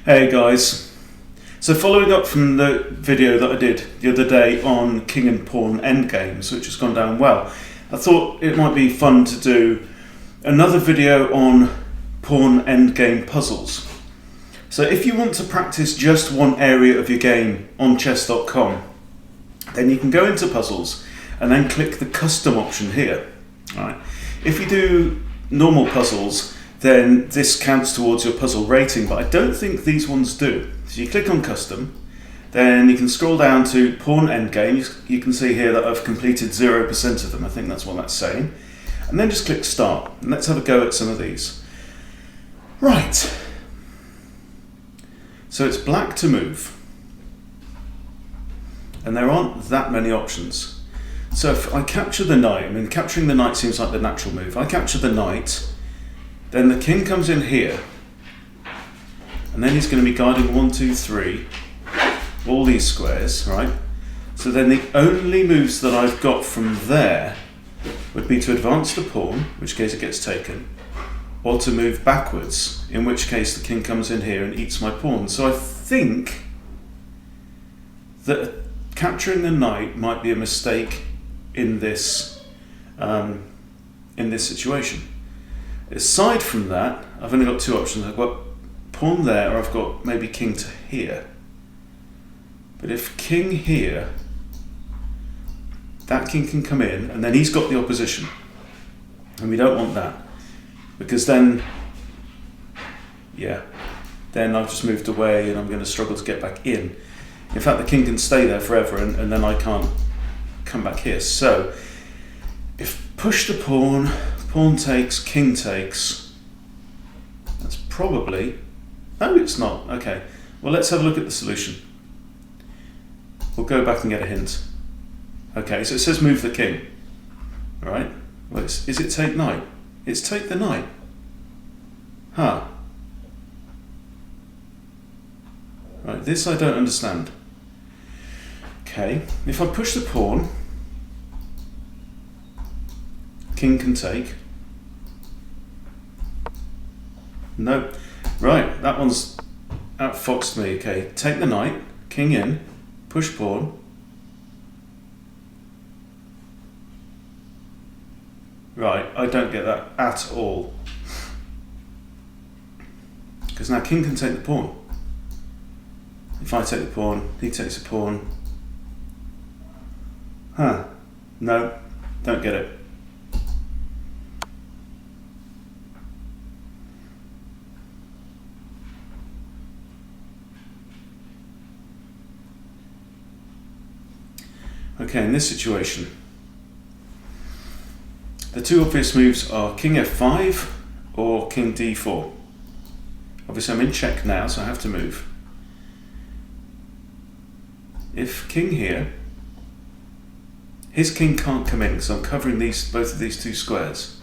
Hey guys, so following up from the video that I did the other day on king and pawn endgames, which has gone down well, I thought it might be fun to do another video on pawn endgame puzzles. So if you want to practice just one area of your game on chess.com, then you can go into puzzles and then click the custom option here. All right. If you do normal puzzles, then this counts towards your puzzle rating, but I don't think these ones do. So you click on custom, then you can scroll down to pawn endgame. You can see here that I've completed 0% of them. I think that's what that's saying. And then just click start, and let's have a go at some of these. Right. So it's black to move, and there aren't that many options. So if I capture the knight, I mean capturing the knight seems like the natural move. I capture the knight, then the king comes in here, and then he's going to be guiding 1, 2, 3, all these squares, right? So then the only moves that I've got from there would be to advance the pawn, in which case it gets taken, or to move backwards, in which case the king comes in here and eats my pawn. So I think that capturing the knight might be a mistake in this situation. Aside from that, I've only got two options. I've got pawn there, or I've got maybe king to here. But if king here, that king can come in, and then he's got the opposition. And we don't want that. Because then, then I've just moved away and I'm going to struggle to get back in. In fact, the king can stay there forever, and then I can't come back here. So, if push the pawn, pawn takes, king takes, that's probably... No, it's not. Okay. Well, let's have a look at the solution. We'll go back and get a hint. Okay, so it says move the king. All right. Well, is it take knight? It's take the knight. Huh. Right, this I don't understand. Okay, if I push the pawn, king can take. Nope. Right, that one's outfoxed me. Okay, take the knight, king in, push pawn. Right, I don't get that at all. Because now king can take the pawn. If I take the pawn, he takes the pawn. Huh. No, don't get it. Okay, in this situation, the two obvious moves are king f5 or king d4. Obviously I'm in check now, so I have to move. If king here, his king can't come in because I'm covering both of these two squares.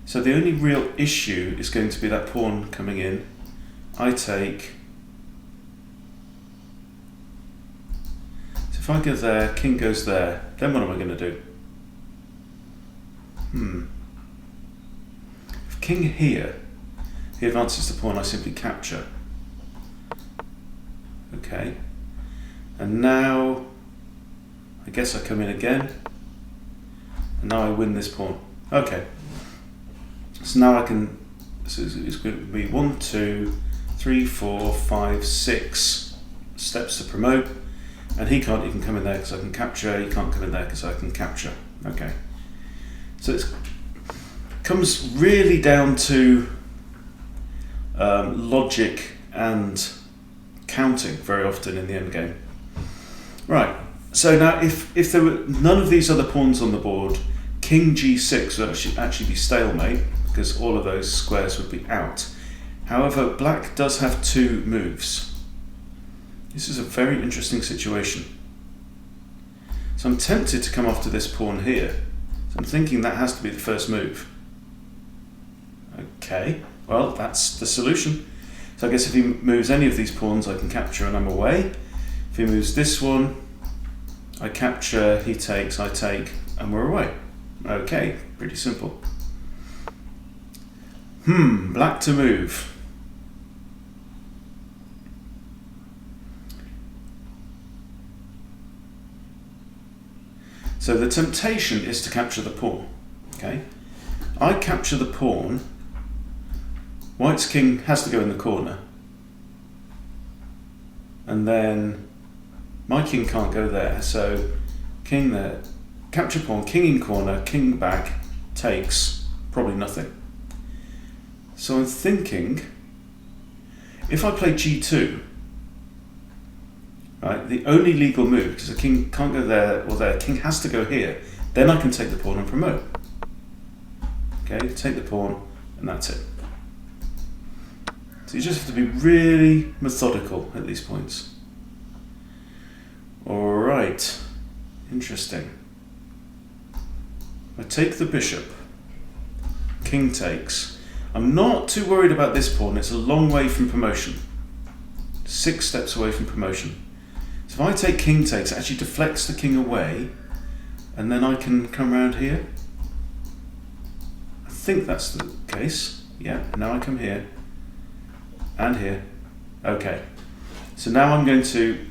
So the only real issue is going to be that pawn coming in. I take. So if I go there, king goes there, then what am I going to do? If king here, he advances the pawn, I simply capture. Okay. And now, I guess I come in again. And now I win this pawn. Okay. So now I can, so it's going to be 1, 2, 3, 4, 5, 6 steps to promote. And he can't even come in there because I can capture. He can't come in there because I can capture. Okay. So it comes really down to logic and counting very often in the endgame. Right, so now if there were none of these other pawns on the board, king g6 would actually be stalemate because all of those squares would be out. However, black does have two moves. This is a very interesting situation. So I'm tempted to come after this pawn here. So I'm thinking that has to be the first move. Okay, well that's the solution. So I guess if he moves any of these pawns I can capture and I'm away. If he moves this one, I capture, he takes, I take, and we're away. Okay, pretty simple. Black to move. So the temptation is to capture the pawn. Okay, I capture the pawn. White's king has to go in the corner, and then my king can't go there. So king there, capture pawn, king in corner, king back, takes, probably nothing. So I'm thinking, if I play g2, right, the only legal move, because the king can't go there or there, king has to go here, then I can take the pawn and promote. Okay, take the pawn, and that's it. So you just have to be really methodical at these points. Alright, interesting. I take the bishop, king takes. I'm not too worried about this pawn, it's a long way from promotion. 6 steps away from promotion. So if I take king takes, it actually deflects the king away, and then I can come around here. I think that's the case. Yeah, now I come here, and here. Okay. So now I'm going to,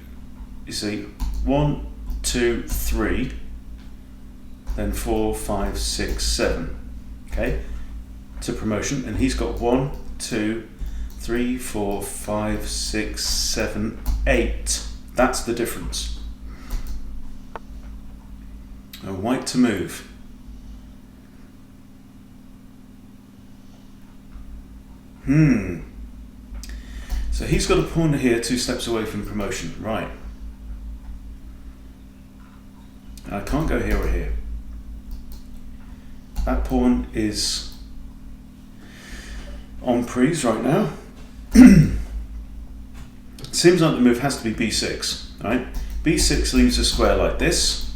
you see, 1, 2, 3, then 4, 5, 6, 7. Okay, to promotion, and he's got 1, 2, 3, 4, 5, 6, 7, 8. That's the difference. Now white to move. So he's got a pawn here 2 steps away from promotion, right. I can't go here or here. That pawn is on prise right now. It seems like the move has to be b6, right? b6 leaves a square like this,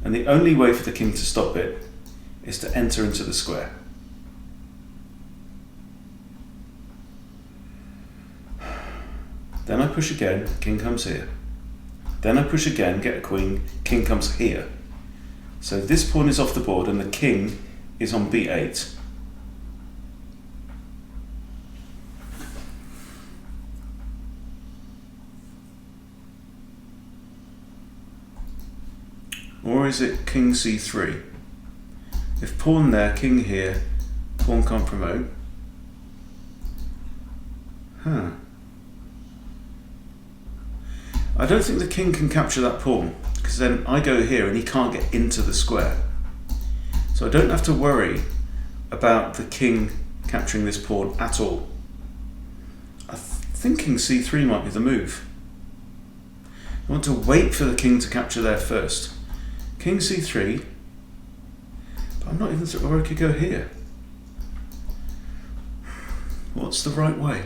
and the only way for the king to stop it is to enter into the square. Then I push again, king comes here. Then I push again, get a queen, king comes here. So this pawn is off the board and the king is on b8. Or is it king c3? If pawn there, king here, pawn can't promote. I don't think the king can capture that pawn, because then I go here and he can't get into the square. So I don't have to worry about the king capturing this pawn at all. I think king c3 might be the move. I want to wait for the king to capture there first. King c3, but I'm not even sure where I could go here. What's the right way?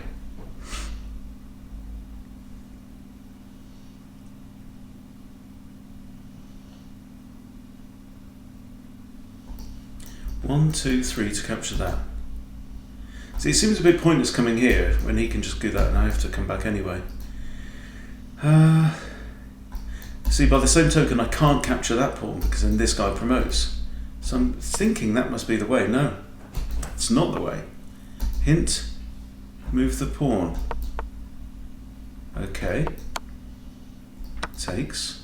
One, two, three to capture that. See, it seems a bit pointless coming here when he can just do that and I have to come back anyway. See, by the same token, I can't capture that pawn because then this guy promotes. So I'm thinking that must be the way. No, it's not the way. Hint, move the pawn. Okay. Takes.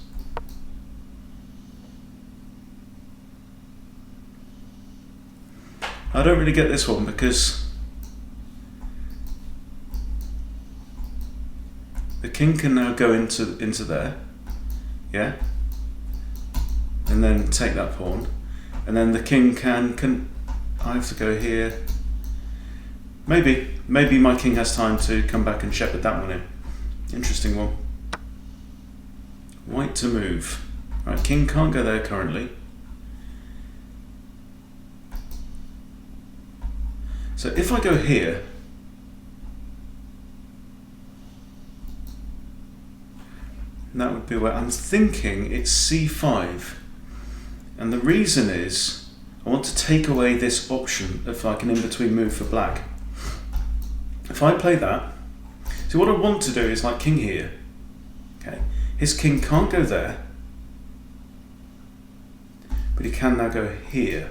I don't really get this one because the king can now go into there, yeah, and then take that pawn, and then the king can I have to go here. Maybe my king has time to come back and shepherd that one in. Interesting one. White to move. Right, king can't go there currently. So if I go here, that would be where I'm thinking it's c5. And the reason is I want to take away this option of like an in-between move for black. If I play that, so what I want to do is like king here. Okay, his king can't go there, but he can now go here.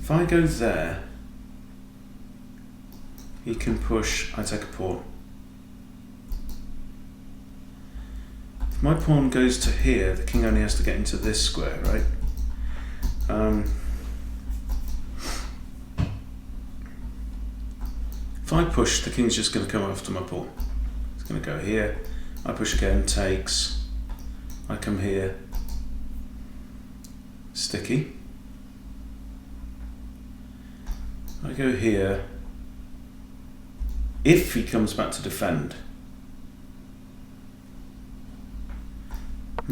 If I go there, he can push, I take a pawn. If my pawn goes to here, the king only has to get into this square, right? If I push, the king's just going to come after my pawn. It's going to go here. I push again, takes. I come here. Sticky. I go here. If he comes back to defend.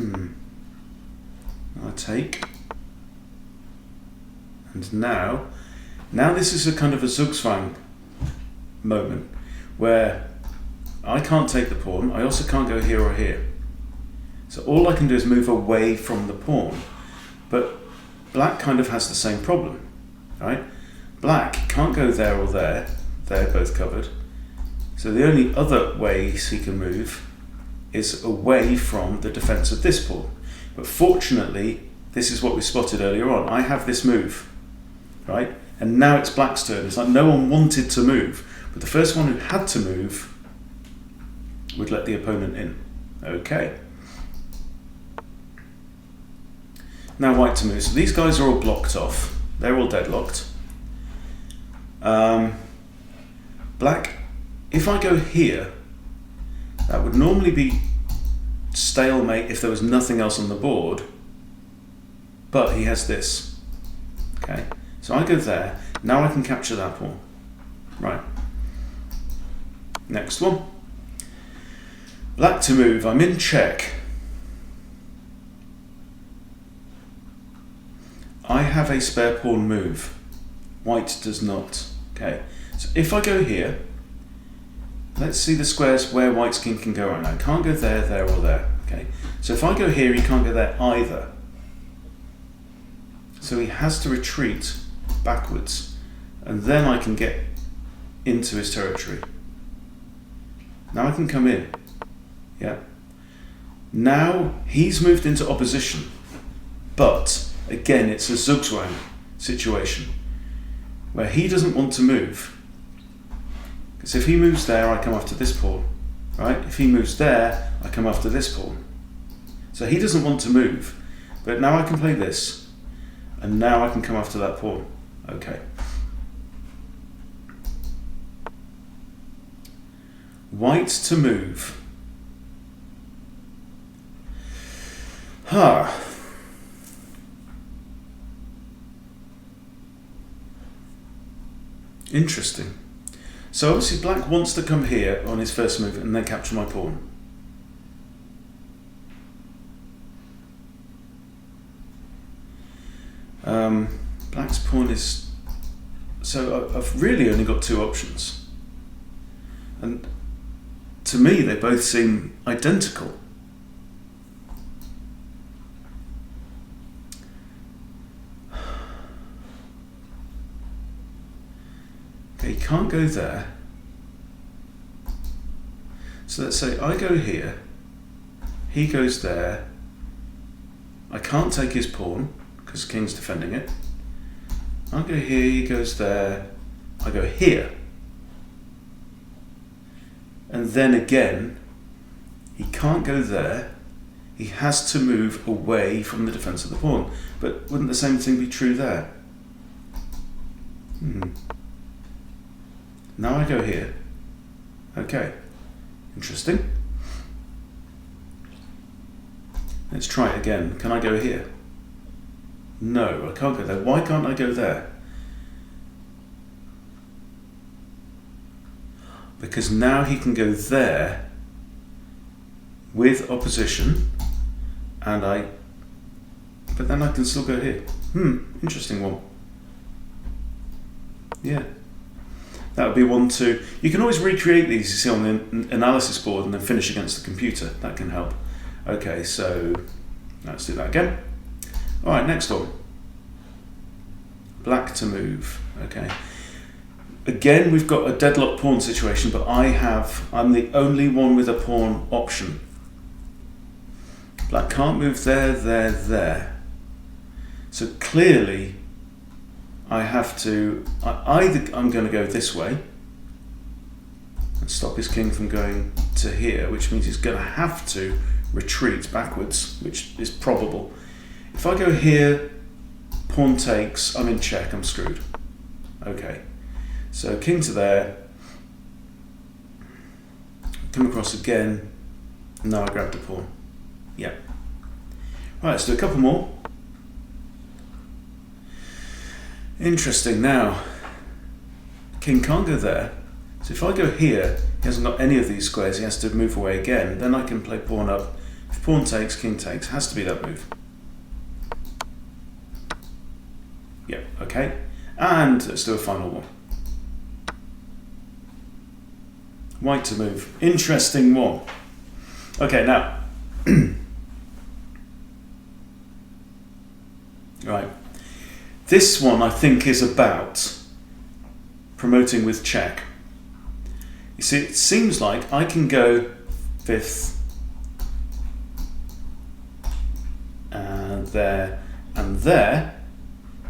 I take. And now this is a kind of a Zugzwang moment where I can't take the pawn. I also can't go here or here. So all I can do is move away from the pawn. But black kind of has the same problem, right? Black can't go there or there. They're both covered. So the only other ways he can move is away from the defense of this pawn. But fortunately, this is what we spotted earlier on. I have this move, right? And now it's black's turn. It's like no one wanted to move, but the first one who had to move would let the opponent in. Okay. Now white to move. So these guys are all blocked off. They're all deadlocked. Black, if I go here, that would normally be stalemate if there was nothing else on the board, but he has this. Okay, so I go there. Now I can capture that pawn. Right. Next one. Black to move. I'm in check. I have a spare pawn move. White does not. Okay, so if I go here, let's see the squares where white's king can go right now. I can't go there, there, or there. Okay, so if I go here, he can't go there either. So he has to retreat backwards, and then I can get into his territory. Now I can come in. Yeah. Now he's moved into opposition, but again, it's a Zugzwang situation where he doesn't want to move. Because if he moves there, I come after this pawn, right? If he moves there, I come after this pawn. So he doesn't want to move, but now I can play this, and now I can come after that pawn. Okay. White to move. Interesting. So obviously black wants to come here on his first move and then capture my pawn. Black's pawn is... So I've really only got two options. And to me they both seem identical. Okay, he can't go there. So let's say I go here, he goes there, I can't take his pawn because the king's defending it. I go here, he goes there, I go here. And then again, he can't go there, he has to move away from the defense of the pawn. But wouldn't the same thing be true there? Now I go here. Okay, interesting. Let's try it again. Can I go here? No, I can't go there. Why can't I go there? Because now he can go there with opposition, and but then I can still go here. Interesting one. Yeah. That would be 1, 2. You can always recreate these, you see, on the analysis board and then finish against the computer. That can help. Okay, so let's do that again. All right, next one. Black to move. Okay. Again, we've got a deadlock pawn situation, but I'm the only one with a pawn option. Black can't move there, there, there. So clearly, I have to, I'm going to go this way, and stop his king from going to here, which means he's going to have to retreat backwards, which is probable. If I go here, pawn takes, I'm in check, I'm screwed. Okay, so king to there, come across again, now I grab the pawn. Yeah. Right, let's do a couple more. Interesting. Now, king can't go there, so if I go here, he hasn't got any of these squares, he has to move away again, then I can play pawn up. If pawn takes, king takes, has to be that move. Yeah, okay. And let's do a final one. White to move. Interesting one. Okay, now. Right. This one I think is about promoting with check. You see, it seems like I can go fifth and there and there,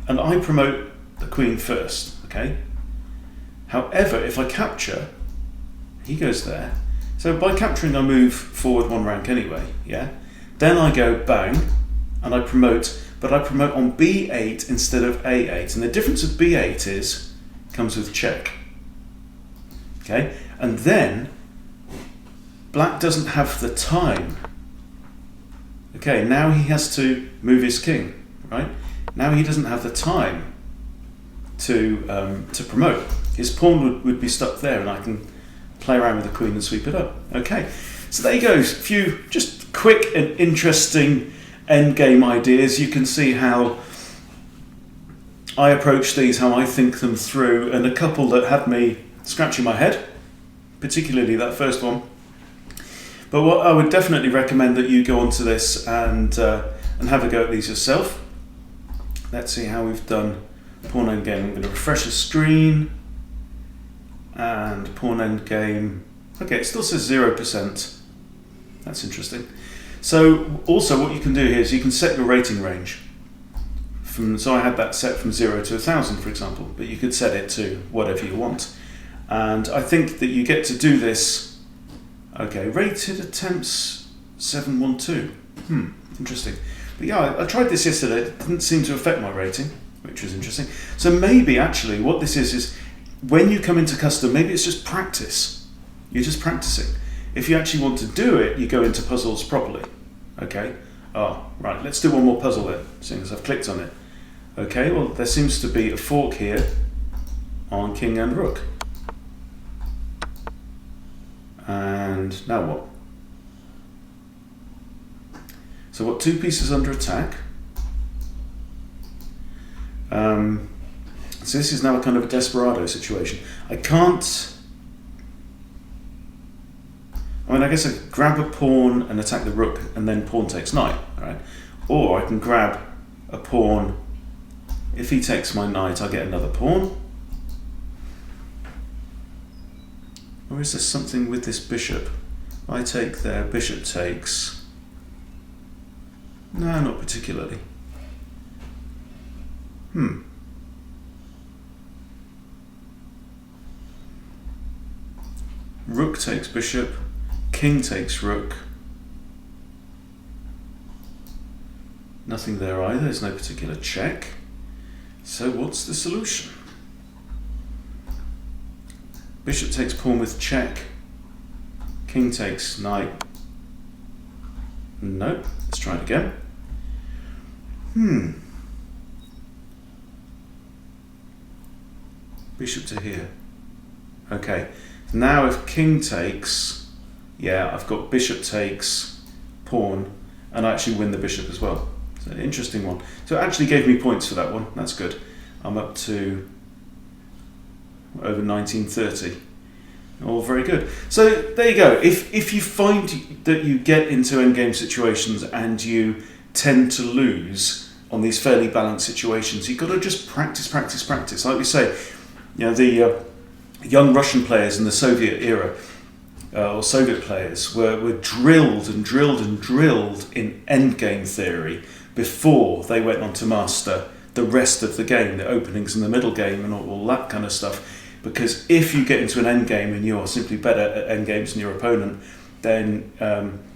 and I promote the queen first, okay? However, if I capture, he goes there. So by capturing, I move forward one rank anyway, yeah? Then I go bang, and I promote, but I promote on B8 instead of A8. And the difference of B8 is, comes with check. Okay? And then, black doesn't have the time. Okay, now he has to move his king, right? Now he doesn't have the time to promote. His pawn would be stuck there, and I can play around with the queen and sweep it up. Okay, so there you go. A few just quick and interesting endgame ideas. You can see how I approach these, how I think them through, and a couple that had me scratching my head, particularly that first one. But what I would definitely recommend that you go onto this and have a go at these yourself. Let's see how we've done pawn endgame. I'm going to refresh the screen. And pawn endgame. Okay, it still says 0%. That's interesting. So also what you can do here is you can set your rating range. So I had that set from 0 to 1,000, for example, but you could set it to whatever you want. And I think that you get to do this. Okay, rated attempts 712. Interesting. But yeah, I tried this yesterday. It didn't seem to affect my rating, which was interesting. So maybe actually what this is when you come into custom, maybe it's just practice. You're just practicing. If you actually want to do it, you go into puzzles properly. Okay? Oh, right, let's do one more puzzle then, seeing as I've clicked on it. Okay, well, there seems to be a fork here on king and rook. And now what? So what, two pieces under attack? So this is now a kind of a desperado situation. I can't... I mean, I guess I could grab a pawn and attack the rook and then pawn takes knight, right? Or I can grab a pawn. If he takes my knight, I get another pawn. Or is there something with this bishop? I take there, bishop takes. No, not particularly. Rook takes bishop, king takes rook. Nothing there either, there's no particular check. So what's the solution? Bishop takes pawn with check. King takes knight. No, let's try it again. Bishop to here. Okay. Now if king takes, yeah, I've got bishop takes, pawn, and I actually win the bishop as well. So an interesting one. So it actually gave me points for that one. That's good. I'm up to over 1930. All very good. So there you go. If you find that you get into endgame situations and you tend to lose on these fairly balanced situations, you've got to just practice. Like we say, you know, the young Russian players in the Soviet era, or Soviet players, were drilled in endgame theory before they went on to master the rest of the game, the openings and the middle game and all that kind of stuff. because if you get into an end game and you are simply better at end games than your opponent, then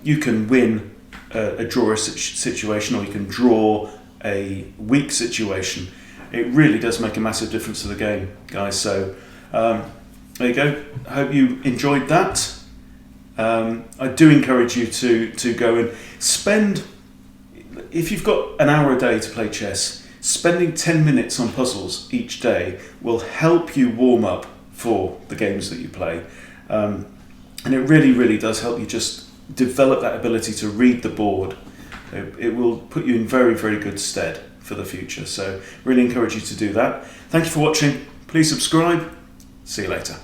you can win a draw situation, or you can draw a weak situation. It really does make a massive difference to the game, guys. So there you go. I hope you enjoyed that. I do encourage you to go and spend, if you've got an hour a day to play chess, spending 10 minutes on puzzles each day will help you warm up for the games that you play. And it really, really does help you just develop that ability to read the board. It will put you in very, very good stead for the future. So really encourage you to do that. Thank you for watching. Please subscribe. See you later.